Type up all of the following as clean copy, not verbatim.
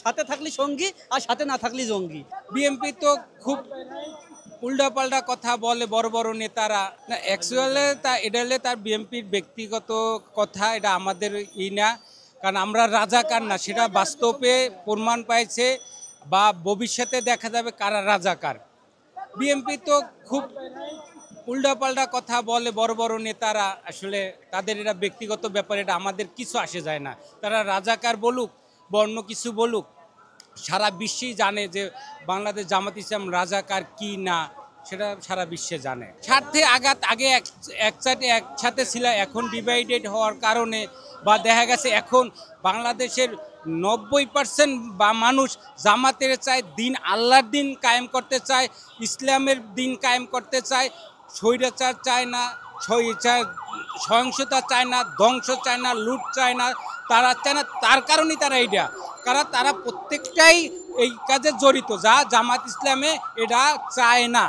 সাথে থাকলে সঙ্গী আর সাথে না থাকলে জঙ্গি। বিএনপি তো খুব উল্টাপাল্টা কথা বলে বড় বড় নেতারা, না অ্যাকচুয়ালি এটা হলে তার বিএনপির ব্যক্তিগত কথা, এটা আমাদের না, কারণ আমরা রাজাকার না, সেটা বাস্তবে প্রমাণ পাইছে বা ভবিষ্যতে দেখা যাবে কারা রাজাকার। বিএনপি তো খুব উল্টাপাল্টা কথা বলে বড় বড় নেতারা, আসলে তাদের এটা ব্যক্তিগত ব্যাপার, এটা আমাদের কিছু আসে যায় না। তারা রাজাকার বলুক বা অন্য কিছু বলুক, সারা বিশ্বেই জানে যে বাংলাদেশ জামাত ইসলাম রাজাকার কি না, সেটা সারা বিশ্বে জানে। স্বার্থে আঘাত, আগে একসাথে ছিল, এখন ডিভাইডেড হওয়ার কারণে বা দেখা গেছে এখন বাংলাদেশের 90% বা মানুষ জামাতের চায়, দিন আল্লাহর দিন কায়েম করতে চায়, ইসলামের দিন কায়েম করতে চায়, স্বৈরাচার চায় না, সহিংসতা চায় না, ধ্বংস চায় না, লুট চায় না, তারা চায় না। তার কারণেই তারা এইটা, কারণ তারা প্রত্যেকটাই এই কাজে জড়িত, যা জামাত ইসলামে এটা চায় না,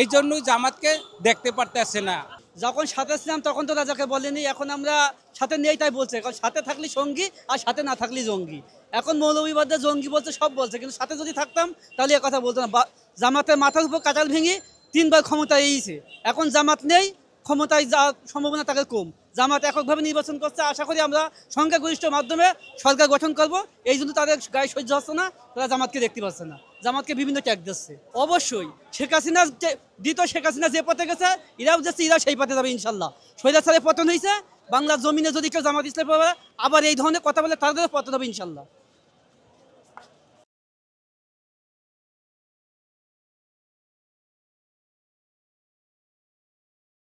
এই জন্যই জামাতকে দেখতে পারতেছে না। যখন সাথে ছিলাম তখন তো রাজাকে বলেনি, এখন আমরা সাথে নেই তাই বলছে, কারণ সাথে থাকলে সঙ্গী আর সাথে না থাকলে জঙ্গি। এখন মৌলভীবাদে জঙ্গি বলছে, সব বলছে, কিন্তু সাথে যদি থাকতাম তাহলে এ কথা বলতো না। জামাতের মাথার উপর কাঁঠাল ভেঙে 3বার ক্ষমতায় এইছে, এখন জামাত নেই, ক্ষমতায় যাওয়ার সম্ভাবনা তাকে কম। জামাত এককভাবে নির্বাচন করছে, আশা করি আমরা সংখ্যাগরিষ্ঠ মাধ্যমে সরকার গঠন করব। এই জন্য তাদের গায়ে সহ্য হচ্ছে না, তারা জামাতকে দেখতে পাচ্ছে না, জামাতকে বিভিন্ন ট্যাগ দিচ্ছে। অবশ্যই শেখ হাসিনা দ্বিতীয় শেখ হাসিনা যে পথে গেছে, এরাও যাচ্ছে, এরা সেই পথে যাবে ইনশাল্লাহ। স্বৈরাচারের পতন হয়েছে, বাংলার জমিনে যদি কেউ জামাত ইসলাম আবার এই ধরনের কথা বলে তাদেরও পতন হবে ইনশাল্লাহ।